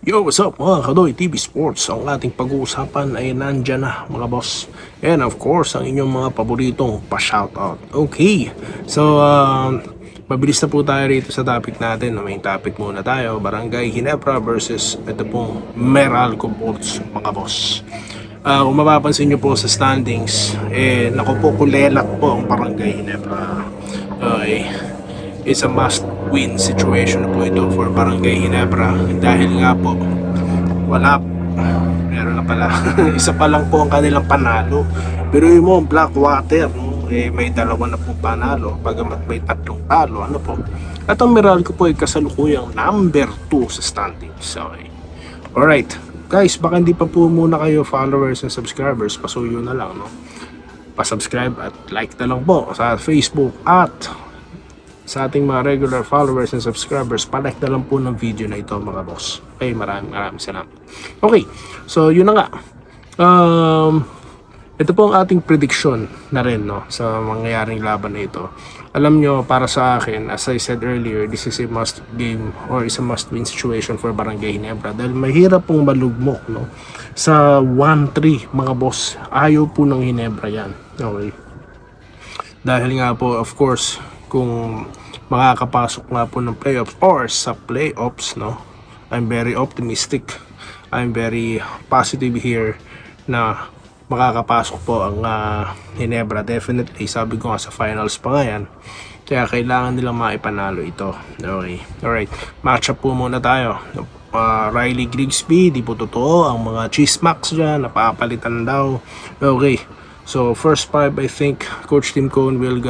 Yo, what's up mga Kadoy TV Sports? Ang ating pag-uusapan ay nandyan na mga boss. And of course, ang inyong mga paboritong pa-shoutout. Okay, so mabilis na po tayo rito sa topic natin. Main topic muna tayo, Barangay Ginebra versus ito pong Meralco Bolts mga boss. Kung mapapansin nyo po sa standings, naku po kulelat po ang Barangay Ginebra. Okay, it's a must-win situation po ito for Barangay Ginebra dahil nga po wala, meron na pala isa pa lang po ang kanilang panalo, pero yung mo Blackwater may dalawa na po panalo bagamat may tatlong talo po, at ang Meralco po ay kasalukuyang number 2 sa standings. Okay, alright guys, baka hindi pa po muna kayo followers and subscribers, pasuyo na lang, pa-subscribe at like na lang po sa Facebook, at sa ating mga regular followers and subscribers, palike na lang po ng video na ito mga boss. Okay, maraming salamat. Okay, so yun na nga. Ito po ang ating prediction na rin sa mangyayaring laban na ito. Alam nyo, para sa akin, as I said earlier, this is a must game or is a must win situation for Barangay Ginebra dahil mahirap pong malugmok sa 1-3 mga boss. Ayaw po ng Ginebra yan. Okay, dahil nga po, of course, kung makakapasok nga po ng playoffs or sa playoffs, I'm very optimistic, I'm very positive here na makakapasok po ang Ginebra. Definitely, sabi ko nga sa finals pa nga yan, kaya kailangan nilang maipanalo ito. Okay, alright, matchup po muna tayo. Riley Grigsby, di po totoo ang mga chismacks dyan, napapalitan daw. Okay, so first 5, I think Coach Tim Cone will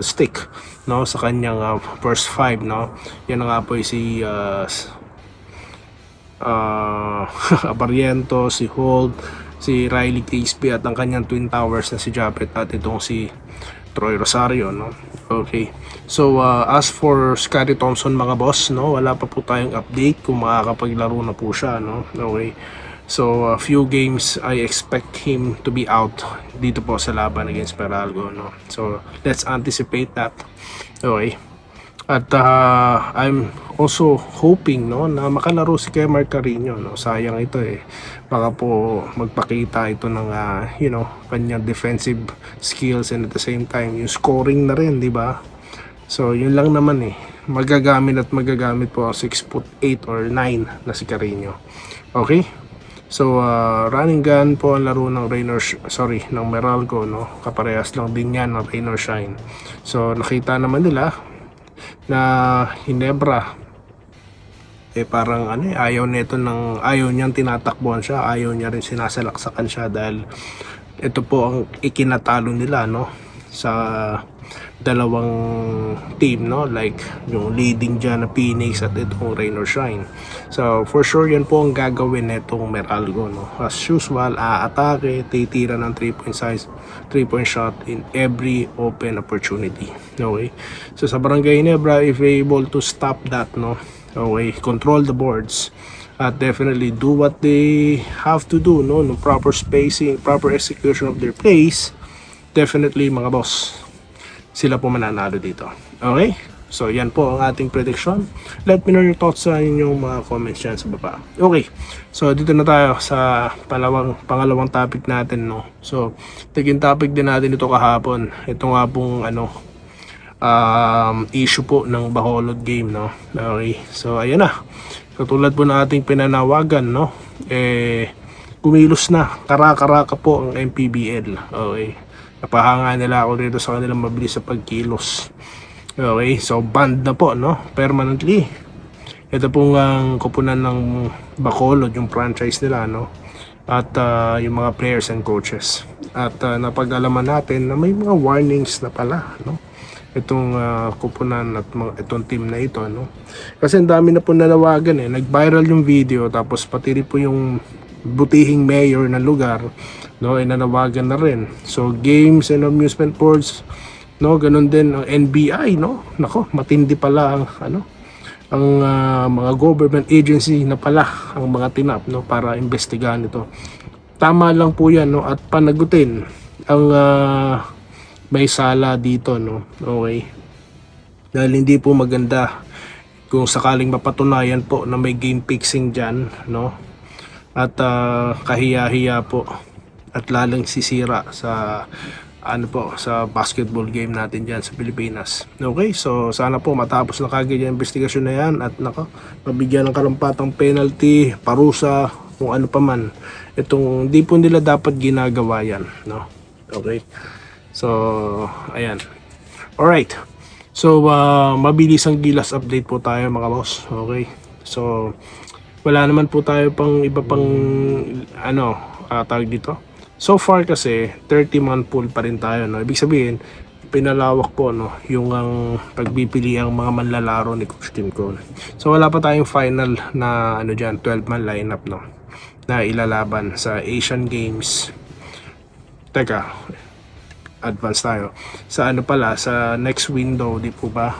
stick sa kanyang first 5, Yan nga po si Abariento, si Holt, si Riley Grigsby at ang kanyang twin towers na si Japet at itong si Troy Rosario, Okay, so as for Scottie Thompson mga boss, wala pa po tayong update kung makakapaglaro na po siya, Okay, so a few games I expect him to be out dito po sa laban against Meralco, so let's anticipate that. Okay, at I'm also hoping na makalaro si Kemar Carino, sayang ito baka po magpakita ito ng kanyang defensive skills and at the same time yung scoring na rin, di ba? So yun lang naman magagamit po ang 6'8" or 9 na si Carino. Okay, so running gun po ang laro ng ng Meralco, kaparehas lang din yan ng Rain or Shine. So nakita naman nila na Ginebra parang ayaw niyang tinatakbuhan siya, ayaw niya rin sinasalaksakan siya dahil ito po ang ikinatalo nila sa dalawang team, like yung leading dyan na Phoenix at itong Rain or Shine. So for sure yan po ang gagawin netong Meralco, as usual, atake, titira ng 3-point shot in every open opportunity. Okay, so sa Barangay Ginebra, if able to stop that, okay, control the boards at definitely do what they have to do, no proper spacing, proper execution of their plays, definitely mga boss, sila po mananalo dito. Okay, so yan po ang ating prediction. Let me know your thoughts sa inyong mga comments dyan sa baba. Okay, so dito na tayo sa pangalawang topic natin, so naging topic din natin ito kahapon. Ito nga pong issue po ng Bacolod game, Okay, so ayan na, katulad po ng ating pinanawagan, kumilos na, karaka po ang MPBL. Okay, napahanga nila ako dito sa kanilang mabilis sa pagkilos. Okay, so banned na po, permanently. Ito pong ang kupunan ng Bacolod, yung franchise nila, at yung mga players and coaches. At napag-alaman natin na may mga warnings na pala, itong kupunan at itong team na ito, kasi ang dami na po nanawagan, nag-viral yung video, tapos pati rin po yung butihing mayor ng lugar, nanawagan na rin. So games and amusement boards, ganun din ang NBI, nako, matindi pala ang mga government agency na pala ang mga tinap, para imbestigahan ito. Tama lang po yan, at panagutin ang may sala dito, okay, dahil hindi po maganda kung sakaling mapatunayan po na may game fixing dyan, no? At kahiya-hiya po at lalang sisira sa ano po sa basketball game natin dyan sa Pilipinas. Okay, so sana po matapos na kagad yung investigasyon na yan at mabigyan ng karampatang penalty, parusa, kung ano pa man. Itong di po nila dapat ginagawa yan, no? Okay, so ayan. Alright, so mabilis ang Gilas update po tayo mga boss. Okay, so wala naman po tayo pang iba pang tawag dito. So far kasi 30-man pool pa rin tayo, no? Ibig sabihin pinalawak po, no, yung ang pagpipili ang mga manlalaro ni Coach Tim Cone. So wala pa tayong final na 12-man lineup, no, na ilalaban sa Asian Games. Teka, advance tayo sa sa next window, di po ba,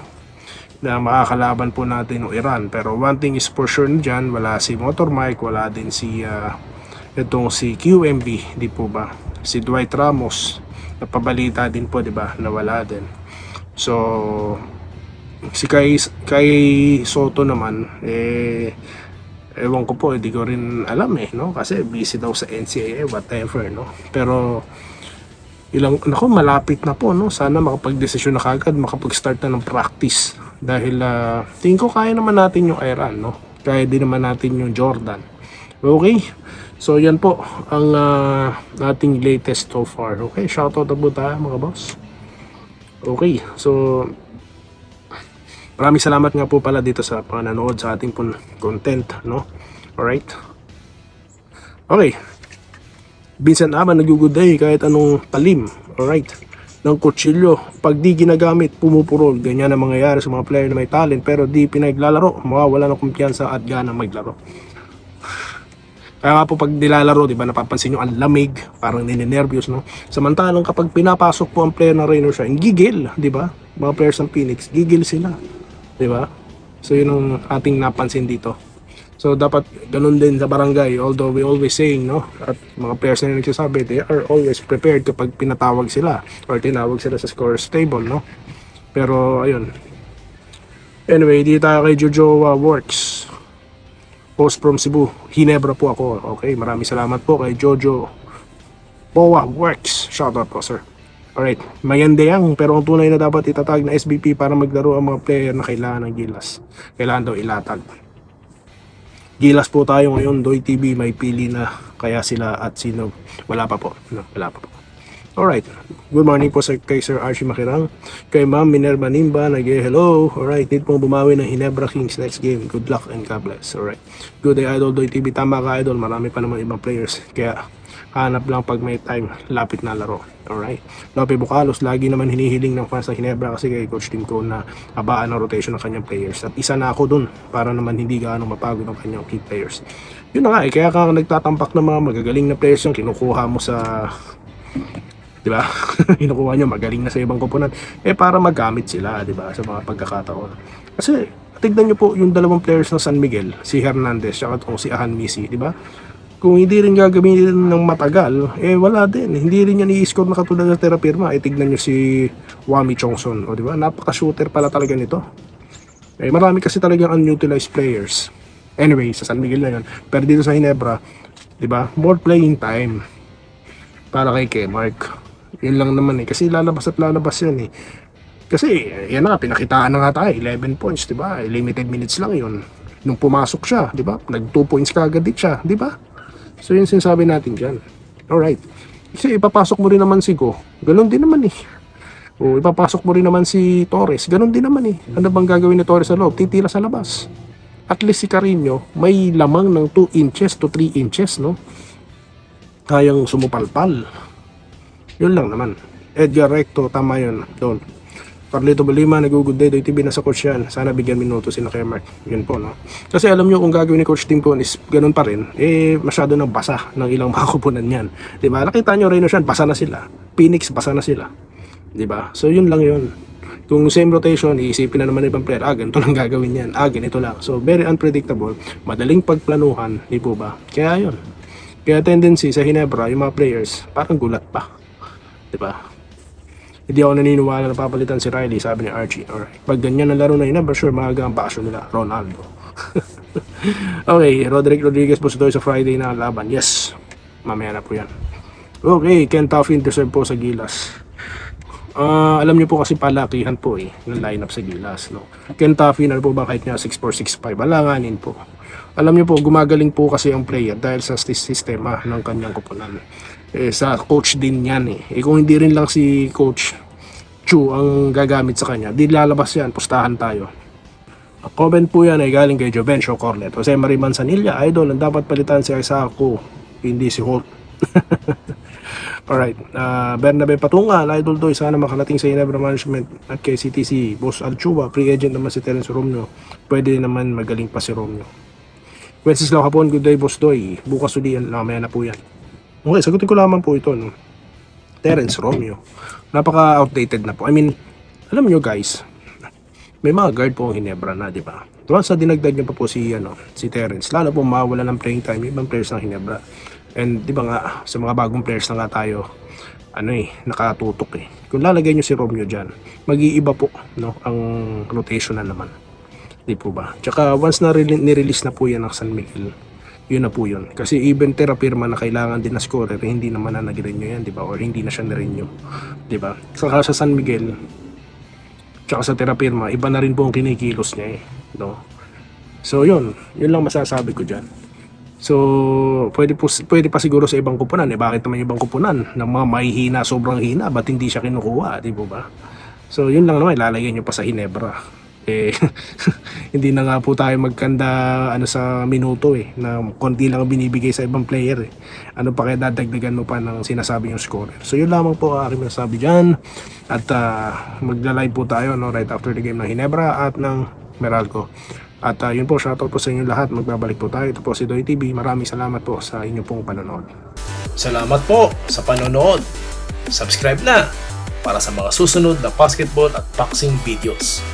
na makakalaban po natin ng Iran. Pero one thing is for sure dyan, wala si Motor Mike, wala din si itong si QMB, di po ba? Si Dwight Ramos, napabalita din po, di ba? Nawala din. So, si kay Soto naman, ewan ko po, hindi ko rin alam no? Kasi busy daw sa NCAA, whatever, no? Pero, malapit na po, no? Sana makapag-desisyon na kagad, makapag-start na ng practice. Dahil, tingin ko kaya naman natin yung Iran, no? Kaya din naman natin yung Jordan. Okay? So yan po ang ating latest so far. Okay, shoutout na po tayo mga boss. Okay, so maraming salamat nga po pala dito sa panonood sa ating content, no? Alright. Okay. Vincent Aman, nag-good-day kahit anong talim. Alright. Ng kutsilyo, pag di ginagamit, pumupurol. Ganyan ang mangyayari sa mga player na may talent pero di pinaglalaro, mawawala ng kumpiyansa at gana maglaro. Kaya nga po pag nilalaro, di ba, napapansin nyo ang lamig, parang nininervyos, no? Samantalang kapag pinapasok po ang player ng Rainer Shine, gigil, di ba? Mga players ng Phoenix, gigil sila, di ba? So yun ang ating napansin dito. So dapat ganun din sa barangay, although we always saying, no? At mga players na nagsasabi, they are always prepared kapag pinatawag sila or tinawag sila sa scorer's table, no? Pero ayun. Anyway, dito tayo kay Jojo Works. Post from Cebu, Ginebra po ako. Okay, maraming salamat po kay Jojo Boa Works. Shoutout po, sir. Alright, Mayandeyang, pero ang tunay na dapat itatag na SBP para maglaro ang mga player na kailangan ng Gilas. Kailangan daw ilatag. Gilas po tayo ngayon, Doy TV, may pili na kaya sila at sino. Wala pa po. No, wala pa po. Alright, good morning po kay Sir Archie Makirang, kay Ma'am Minerva Nimba, hello. Alright, need pong bumawi ng Ginebra Kings next game. Good luck and God bless. Alright, good day Idol Doy TV. Tama ka Idol, marami pa naman ibang players, kaya hanap lang pag may time, lapit na laro. Alright, Lope Bucalos, lagi naman hinihiling ng fans ng Ginebra kasi kay Coach Tim Cone na habaan ang rotation ng kanyang players. At isa na ako dun para naman hindi gaano mapagod ang kanyang key players. Yun na nga kaya ka nagtatampak ng mga magagaling na players yung kinukuha mo sa, di ba? Kinukuha nyo magaling na sa ibang koponan para magamit sila, di ba, sa mga pagkakataon. Kasi tignan nyo po yung dalawang players ng San Miguel, si Hernandez at si Ahan Misi, di ba? Kung hindi rin gagamitin ng matagal, wala din. Hindi rin yan i-score na katulad ng Terapirma. Tignan nyo si Wami Chongson, di ba? Napaka-shooter pala talaga nito. Marami kasi talagang unutilized players. Anyway, sa San Miguel na yun. Pero dito sa Ginebra, di ba? More playing time para kay Kemark. Yun lang naman kasi lalabas at lalabas yan kasi yan na, pinakitaan na nga tayo 11 points, di ba? Limited minutes lang yun nung pumasok siya, di ba? Nag 2 points kagad dit siya, di ba? So yun sinasabi natin dyan. Alright, kasi ipapasok mo rin naman si Go, ganun din naman o ipapasok mo rin naman si Torres, ganun din naman ano bang gagawin ni Torres sa loob? Titira sa labas. At least si Carino may lamang ng 2 inches to 3 inches, no? Kayang sumupalpal. Yun lang naman. Edgar Recto, tama yun. Doon. Carlito Balima, nag-good day. Doy TV, nasa coach yan. Sana bigyan minuto si Kemark. Yun po, no? Kasi alam nyo kung gagawin ni Coach Tim Cone is ganun pa rin, masyado nang basa ng ilang mga kupunan yan. Diba? Nakita nyo rin siya, basa na sila. Phoenix, basa na sila. Diba? So yun lang yun. Kung same rotation, iisipin na naman ibang player, ganito lang gagawin yan. Ganito lang. So very unpredictable. Madaling pagplanuhan, di po ba? Kaya yun. Kaya tendency sa Ginebra, yung mga players, parang gulat pa. Diba? Hindi ako naniniwala na papalitan si Riley, sabi ni Archie. Alright. Pag ganyan ang laro na yun, sure maaga ang passion nila. Ronaldo. Okay, Roderick Rodriguez po sa Friday na laban. Yes. Mamaya na po yan. Okay, Ken Taffin deserve po sa Gilas. Alam niyo po kasi palakihan po ng lineup sa Gilas, no? Ken Taffin, ano po ba kahit niya 6'4", 6'5", alanganin po. Alam niyo po, gumagaling po kasi ang player dahil sa sistema ng kanyang kupunan. Sa coach din yan kung hindi rin lang si Coach Chu ang gagamit sa kanya, di lalabas yan, pustahan tayo. Ang comment po yan ay galing kay Jovencio Cornet. Jose Marie Manzanilla, idol, ang dapat palitan si Isako, hindi si Holt. Alright, Bernabe Patunga, idol doy, sana makarating sa Ginebra Management at kay CTC. Boss Alchua, free agent naman si Terence Romeo. Pwede naman magaling pa si Romeo. Wenceslao Hapon, good day boss doy. Bukas ulian, mamaya na po yan. Okay, sagutin ko lamang po ito, no? Terence Romeo. Napaka-outdated na po. I mean, alam nyo guys, may mga guard po ang Ginebra na, di ba? Once na dinagdag nyo pa po si Terence, lalo po mawala ng playing time ibang players ng Ginebra. And di ba nga, sa mga bagong players na nga tayo, nakatutok Kung lalagay nyo si Romeo dyan, mag-iiba po, no, ang rotation na naman. Di po ba? Tsaka once na nirelease na po yan ng San Miguel, yun na po yun. Kasi even Terapirma na kailangan din na scorer, hindi naman na nag-renew yan, di ba? Or hindi na siya na-renew, di ba? Saka sa San Miguel, tsaka sa Terapirma, iba na rin po ang kinikilos niya no? So yun lang masasabi ko dyan. So pwede pa siguro sa ibang kupunan bakit naman ibang kupunan ng mga mahihina, sobrang hina, ba't hindi siya kinukuha, di ba? So yun lang naman, ilalagay nyo pa sa Ginebra hindi na nga po tayo magkanda sa minuto na konti lang binibigay sa ibang player ano pa kaya dadagdagan mo pa ng sinasabi yung scorer. So yun lamang po ang aking masasabi dyan at magla-live po tayo right after the game ng Ginebra at ng Meralco. At yun po, shoutout po sa inyo lahat. Magbabalik po tayo. Ito po si Doy TV. Maraming salamat po sa inyo pong panonood. Salamat po sa panonood. Subscribe na para sa mga susunod na basketball at boxing videos.